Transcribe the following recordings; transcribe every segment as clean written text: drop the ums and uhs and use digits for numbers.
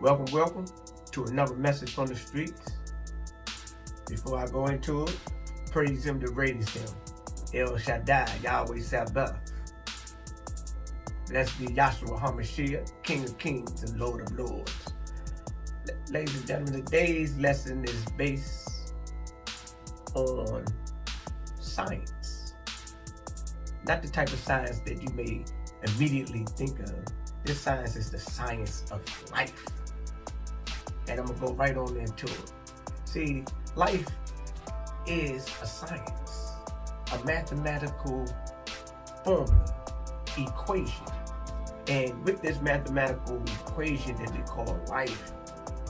Welcome to another message from the streets. Before I go into it, praise him to raise him. El Shaddai, Yahweh Sabaoth. Blessed be Yahshua HaMashiach, King of Kings and Lord of Lords. Ladies and gentlemen, today's lesson is based on science. Not the type of science that you may immediately think of. This science is the science of life. And I'm going to go right on into it. See, life is a science, a mathematical formula, equation. And with this mathematical equation that they call life,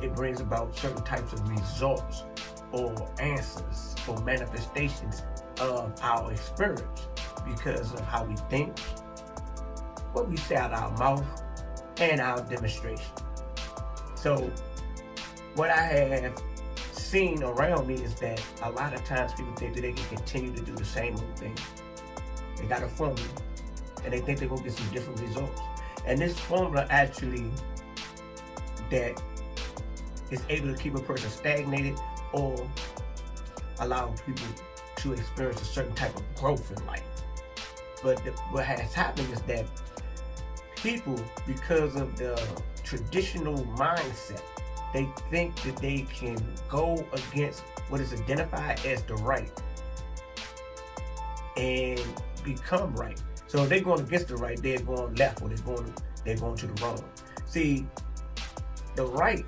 it brings about certain types of results or answers or manifestations of our experience because of how we think, what we say out of our mouth, and our demonstration. So, what I have seen around me is that a lot of times people think that they can continue to do the same old thing. They got a formula, and they think they're going to get some different results. And this formula actually that is able to keep a person stagnated or allow people to experience a certain type of growth in life. But what has happened is that people, because of the traditional mindset, they think that they can go against what is identified as the right and become right. So if they're going against the right, they're going left, or they're going to the wrong. See, the right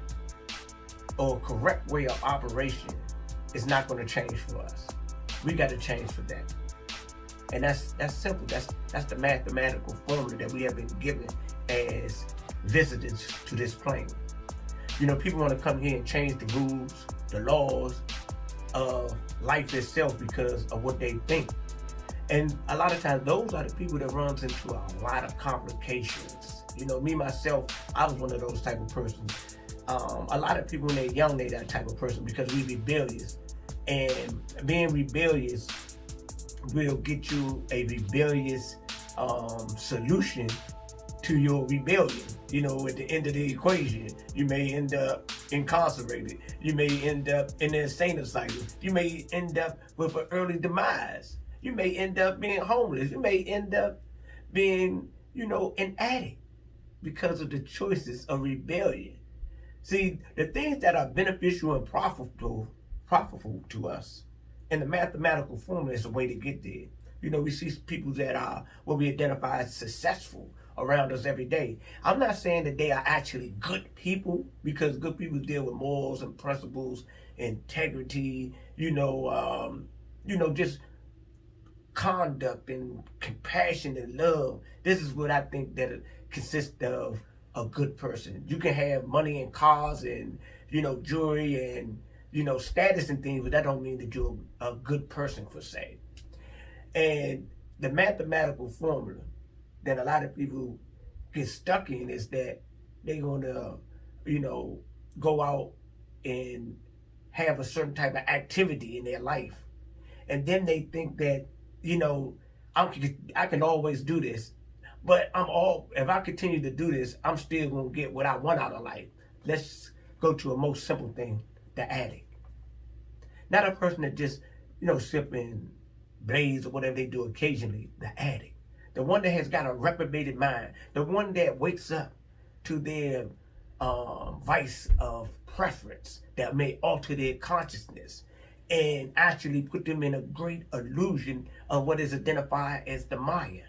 or correct way of operation is not going to change for us. We got to change for that. And that's simple. That's the mathematical formula that we have been given as visitors to this plane. You know, people want to come here and change the rules, the laws of life itself because of what they think. And a lot of times, those are the people that runs into a lot of complications. You know, me, myself, I was one of those type of persons. A lot of people when they're young, they're that type of person because we're rebellious. And being rebellious will get you a rebellious solution to your rebellion. You know, at the end of the equation, you may end up incarcerated. You may end up in an insane asylum. You may end up with an early demise. You may end up being homeless. You may end up being, an addict because of the choices of rebellion. See, the things that are beneficial and profitable to us, and the mathematical formula is a way to get there. You know, we see people that are what we identify as successful around us every day. I'm not saying that they are actually good people, because good people deal with morals and principles, integrity, just conduct and compassion and love. This is what I think that it consists of a good person. You can have money and cars and, jewelry and, status and things, but that don't mean that you're a good person per se. And the mathematical formula that a lot of people get stuck in is that they're going to, go out and have a certain type of activity in their life. And then they think that, I can always do this, but if I continue to do this, I'm still going to get what I want out of life. Let's go to a most simple thing, the addict. Not a person that just, sipping blaze or whatever they do occasionally, the addict. The one that has got a reprobated mind. The one that wakes up to their vice of preference that may alter their consciousness and actually put them in a great illusion of what is identified as the Maya.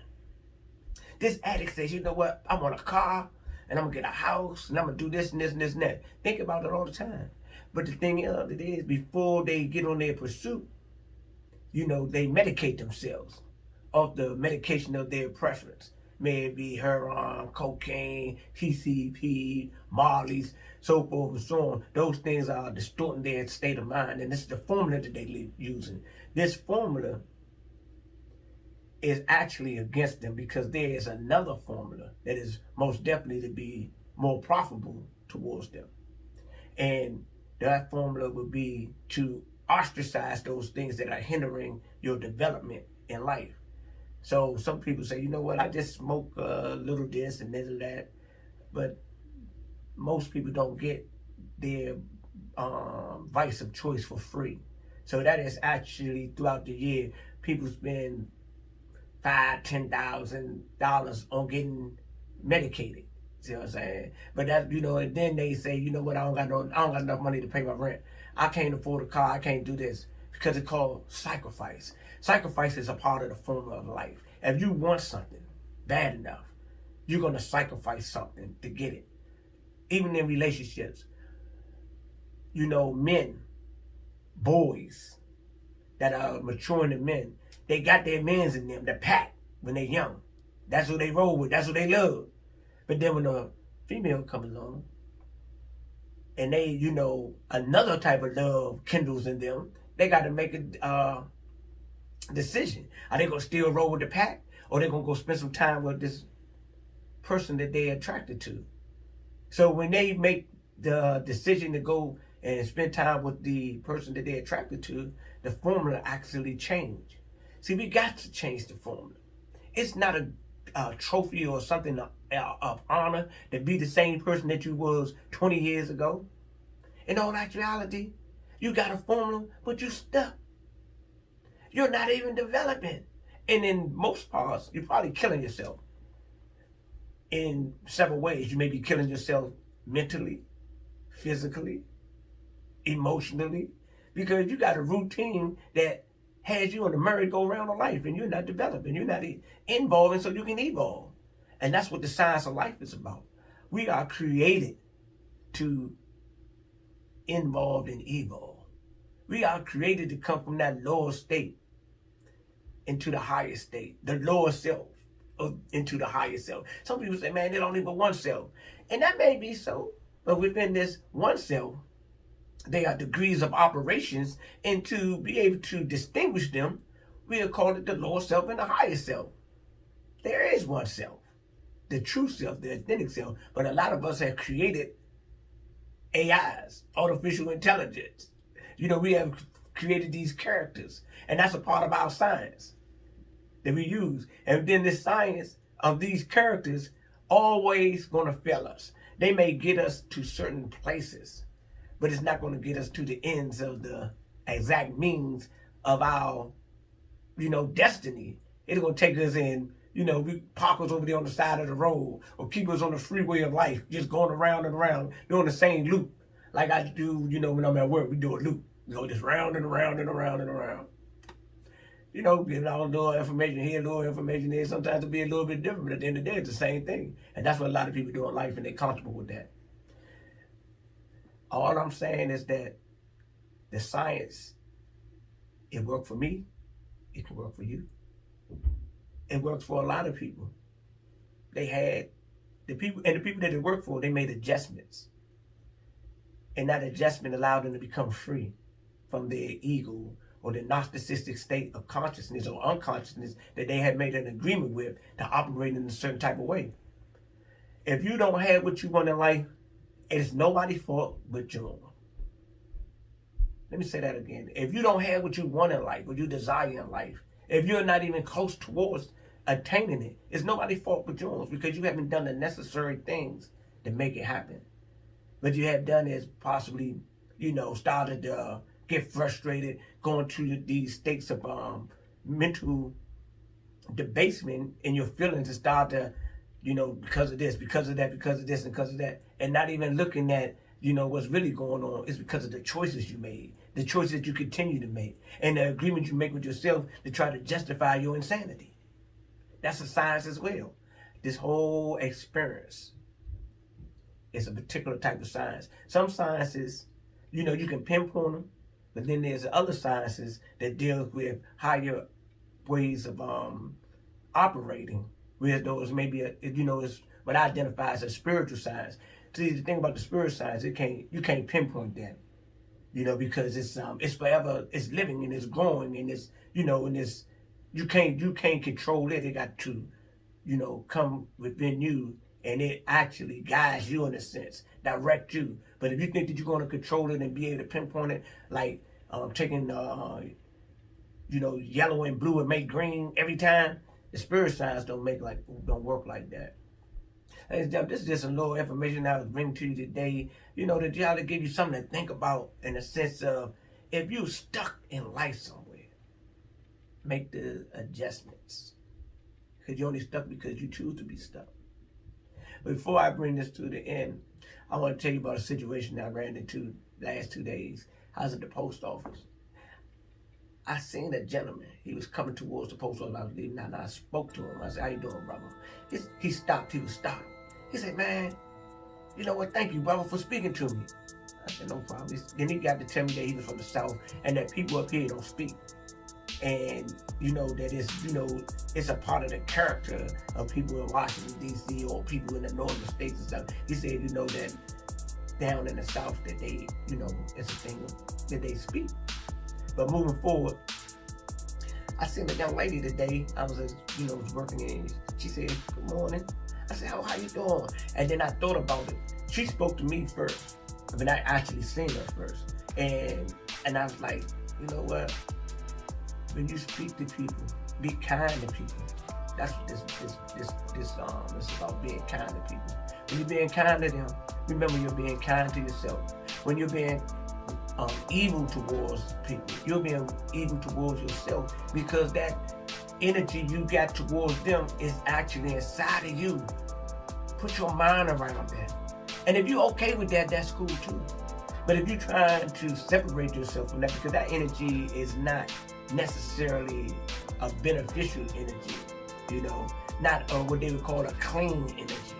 This addict says, you know what, I want a car, and I'm going to get a house, and I'm going to do this and this and this and that. Think about it all the time. But the thing of it is, before they get on their pursuit, they medicate themselves off the medication of their preference. May it be heroin, cocaine, PCP, Molly's, so forth and so on. Those things are distorting their state of mind, and this is the formula that they're using. This formula is actually against them because there is another formula that is most definitely to be more profitable towards them. And that formula would be to ostracize those things that are hindering your development in life. So some people say, you know what, I just smoke a little this and this and that. But most people don't get their vice of choice for free. So that is actually throughout the year, people spend $5,000, $10,000 on getting medicated. See what I'm saying? But that, and then they say, you know what, I don't got enough money to pay my rent. I can't afford a car, I can't do this. Because it's called sacrifice. Sacrifice is a part of the formula of life. If you want something bad enough, you're gonna sacrifice something to get it. Even in relationships, men, boys that are maturing to men, they got their men's in them, the pack, when they're young. That's what they roll with, that's what they love. But then when a female comes along and they, another type of love kindles in them, they got to make a decision. Are they going to still roll with the pack, or they going to go spend some time with this person that they're attracted to? So when they make the decision to go and spend time with the person that they're attracted to, the formula actually change. See, we got to change the formula. It's not a trophy or something of honor to be the same person that you was 20 years ago. In all actuality, you got a formula, but you stuck. You're not even developing. And in most parts, you're probably killing yourself. In several ways, you may be killing yourself mentally, physically, emotionally, because you got a routine that has you on the merry-go-round of life, and you're not developing, you're not involving so you can evolve. And that's what the science of life is about. We are created to involve and evolve. We are created to come from that lower state into the higher state, the lower self into the higher self. Some people say, man, there's only but one self. And that may be so, but within this one self, there are degrees of operations, and to be able to distinguish them, we'll call it the lower self and the higher self. There is one self, the true self, the authentic self, but a lot of us have created AIs, artificial intelligence. We have created these characters, and that's a part of our science that we use. And then the science of these characters always gonna fail us. They may get us to certain places, but it's not gonna get us to the ends of the exact means of our, destiny. It's gonna take us in, we park us over there on the side of the road, or keep us on the freeway of life, just going around and around, doing the same loop. Like I do, when I'm at work, we do a loop. Just round and around and around and around. Giving out a little information here, a little information there. Sometimes it'll be a little bit different, but at the end of the day, it's the same thing. And that's what a lot of people do in life, and they're comfortable with that. All I'm saying is that the science, it worked for me, it can work for you. It works for a lot of people. They had the people that it worked for, they made adjustments. And that adjustment allowed them to become free from their ego or the narcissistic state of consciousness or unconsciousness that they had made an agreement with to operate in a certain type of way. If you don't have what you want in life, it's nobody's fault but your own. Let me say that again. If you don't have what you want in life, what you desire in life, if you're not even close towards attaining it, it's nobody's fault but yours, because you haven't done the necessary things to make it happen. What you have done is possibly, started to get frustrated, going through these states of mental debasement in your feelings, and start to, because of this, because of that, because of this, and because of that, and not even looking at, what's really going on. It's because of the choices you made, the choices that you continue to make, and the agreements you make with yourself to try to justify your insanity. That's a science as well. This whole experience is a particular type of science. Some sciences, you can pinpoint them, but then there's other sciences that deal with higher ways of operating, whereas those maybe, is what I identify as a spiritual science. See, the thing about the spiritual science, you can't pinpoint that, because it's forever, it's living and it's growing, and it's, and it's, you can't control it. It got to, come within you, and it actually guides you in a sense, direct you. But if you think that you're going to control it and be able to pinpoint it, like taking, yellow and blue and make green every time, The spirit signs don't work like that. Ladies and gentlemen, this is just a little information I was bringing to you today. To try to give you something to think about in the sense of if you're stuck in life somewhere, make the adjustments. Because you're only stuck because you choose to be stuck. Before I bring this to the end, I want to tell you about a situation I ran into last 2 days. I was at the post office. I seen a gentleman. He was coming towards the post office. I was leaving out, and I spoke to him. I said, "How you doing, brother?" He stopped. He was stopped. He said, "Man, you know what? Thank you, brother, for speaking to me." I said, "No problem." Then he got to tell me that he was from the South and that people up here don't speak. And that it's a part of the character of people in Washington D.C. or people in the northern states and stuff. He said that down in the South that they it's a thing that they speak. But moving forward, I seen a young lady today. I was was working and she said, "Good morning." I said, how you doing?" And then I thought about it. She spoke to me first. I mean, I actually seen her first, and I was like, you know what? When you speak to people, be kind to people. That's what this is about, being kind to people. When you're being kind to them, remember you're being kind to yourself. When you're being evil towards people, you're being evil towards yourself, because that energy you got towards them is actually inside of you. Put your mind around that. And if you're okay with that, that's cool too. But if you're trying to separate yourself from that, because that energy is not necessarily a beneficial energy, not what they would call a clean energy.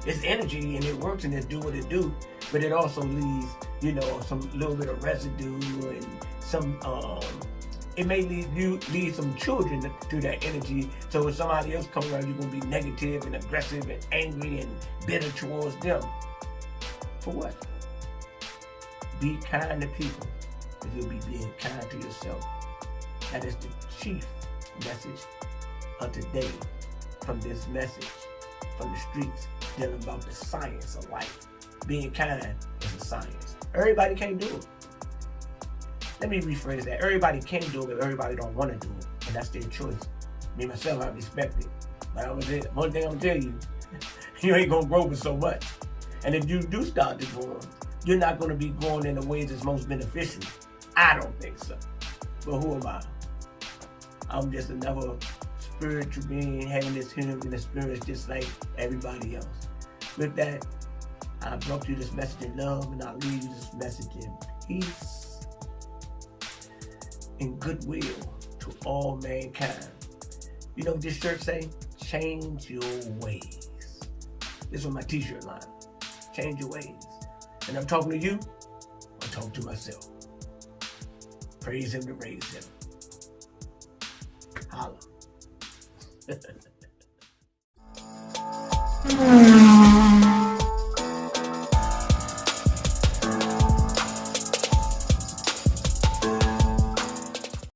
It's energy and it works and it do what it do, but it also leaves, some little bit of residue and some, it may lead some children to that energy. So if somebody else comes around, you're going to be negative and aggressive and angry and bitter towards them. For what? Be kind to people, because you'll be being kind to yourself. That is the chief message of today from this message from the streets, dealing about the science of life. Being kind is a science. Everybody can't do it. Let me rephrase that. Everybody can do it, but everybody don't want to do it. And that's their choice. Me, myself, I respect it. But one thing I'm going to tell you, you ain't going to grow with so much. And if you do start to grow, you're not going to be growing in the ways that's most beneficial. I don't think so. But who am I? I'm just another spiritual being having this human experience just like everybody else. With that, I brought you this message in love, and I'll leave you this message in peace and goodwill to all mankind. You know what this shirt say? Change your ways. This is my t-shirt line. Change your ways. And I'm talking to you, I'm talking to myself. Praise him to raise him. Holla.